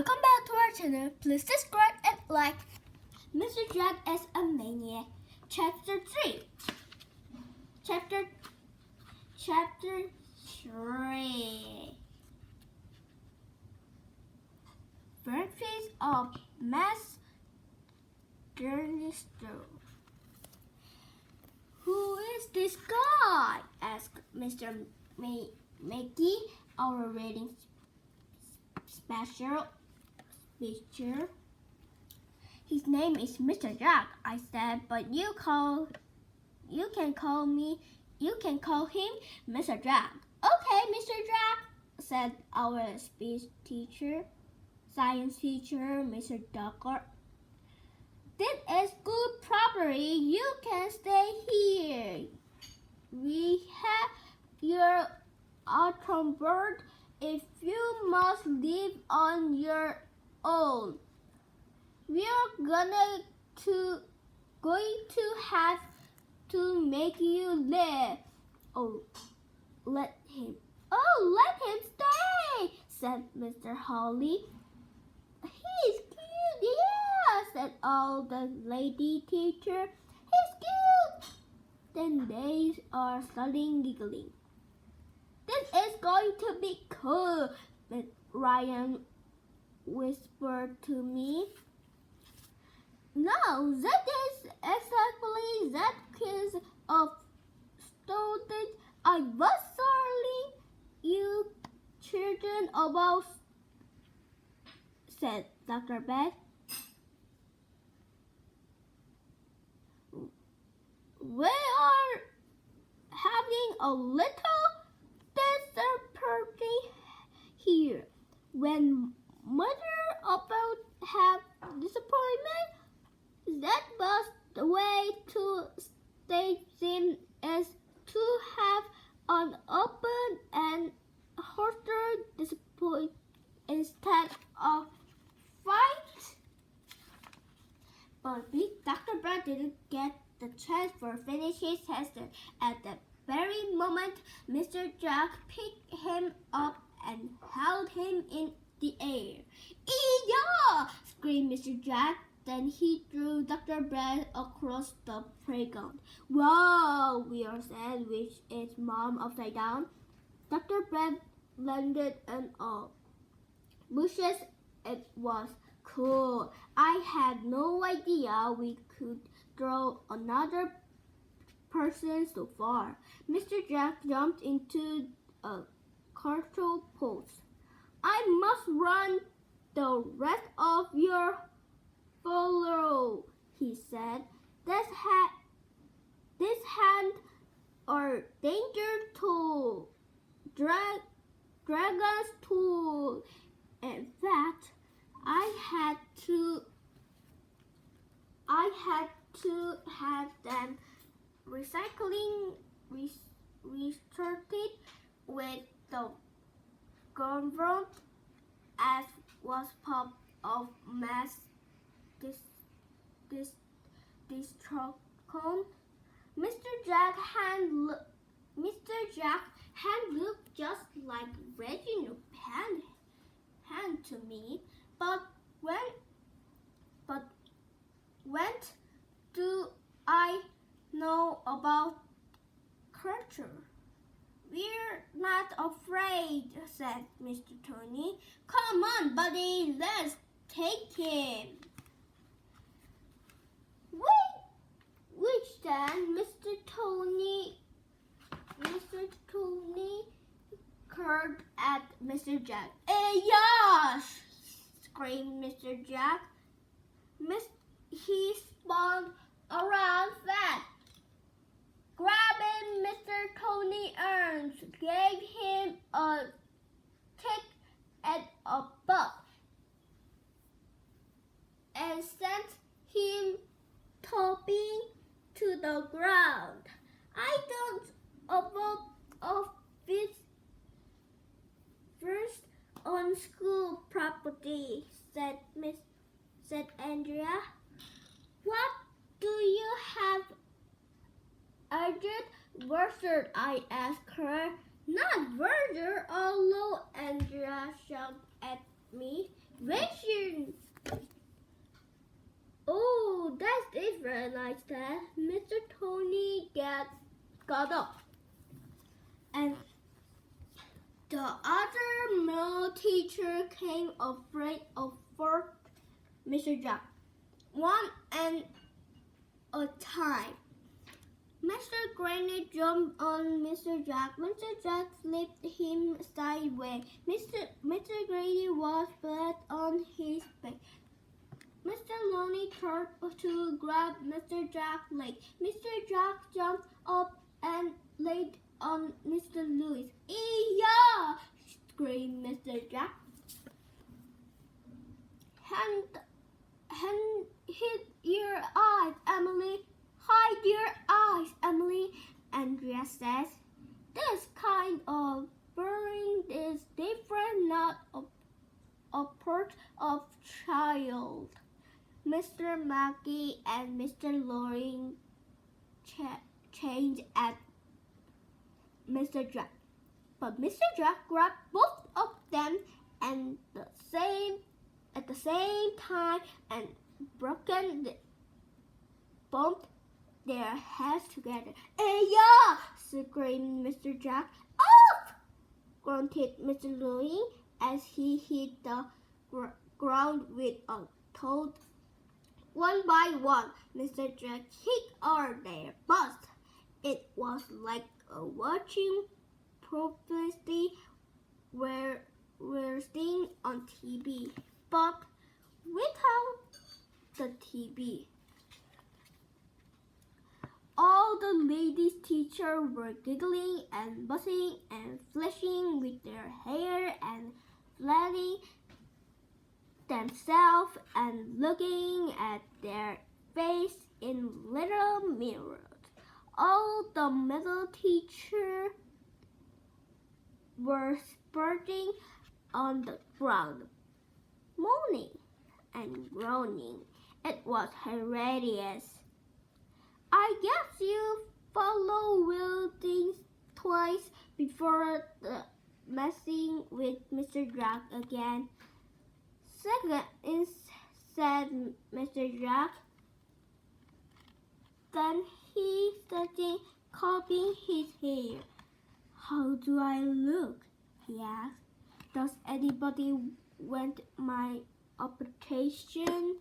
Welcome back to our channel. Please subscribe and like. Mr. Jack as a Maniac, Chapter 3. Chapter 3. Breakfast of Mass Journalister. Who is this guy? Asked Mr. Maggie, our reading special teacher. His name is Mr. Jack, I said, but you can call him Mr. Jack. Okay, Mr. Jack, said our science teacher, Mr. Ducker. This is good property. You can stay here. We have your autumn bird if you must live on your own. We're going to have to make you live. Let him stay, said Mr. Holly. He's cute, yeah, said all the lady teacher. He's cute. Then they are starting giggling. This is going to be cool, Ryan whispered to me. No, that is exactly that case of student I was telling you children about, said Dr. Beth. We are having a little dessert party here. When mother about have disappointment, that was the way to state them is to have an open and hearty disappointment instead of fight. But Dr. Brad didn't get the chance to finish his lesson. At that very moment, Mr. Jack picked him up and held him in the air. "Ee-yaw!" screamed Mr. Jack. Then he threw Dr. Brad across the playground. "Whoa!" we all said, which is Mom upside down. Dr. Brad landed in all bushes. It was cool. I had no idea we could throw another person so far. Mr. Jack jumped into a cartoon post. "I must run the rest of your follow," he said. This hand are danger tool, dragon's tool. In fact, I had to have them restarted with the government as was part of mass destruction. Mr. Jack hand looked just like Reginald hand to me, but when do I know about culture? "We're not afraid," said Mr. Tony. "Come on, buddy, let's take him." Which then Mr. Tony curled at Mr. Jack. "Yes!" screamed Mr. Jack. He spun around fast, grabbing Mr. Tony's arms, gave him a kick and a butt, and sent him toppling to the ground. "I don't approve of this first on school property," said Andrea. "What do you have urged Wizard?" I asked her. "Not Wizard," although Andrea shouted at me. Vision! Oh, that's different, I said. Mr. Tony got up. And the other male teacher came afraid of Mr. Jack. One and a time. Mr. Granny jumped on Mr. Jack. Mr. Jack flipped him sideways. Mr. Granny was flat on his back. Mr. Loney turned to grab Mr. Jack's leg. Mr. Jack jumped up and laid on Mr. Louis. "Ee-yah!" screamed Mr. Jack. Hide your eyes, Emily. Hide your eyes, Emily. Andrea says, "This kind of burning is different, not a part of child." Mr. Maggie and Mr. Loring changed at Mr. Jack. But Mr. Jack grabbed both of them at the same time and bumped their heads together. "Hey-ya!" screamed Mr. Jack. "Off!" grunted Mr. Louis as he hit the ground with a thud. One by one, Mr. Jack kicked out their butts. It was like watching prophecy we're seeing on TV, but without the TV. All the ladies' teachers were giggling and buzzing and flashing with their hair and flattening themselves and looking at their face in little mirrors. All the middle teachers were spurting on the ground, moaning and groaning. It was hilarious. "I guess you follow Wilding twice before messing with Mr. Jack again." "Second," said Mr. Jack. Then he started combing his hair. "How do I look?" he asked. "Does anybody want my operation?"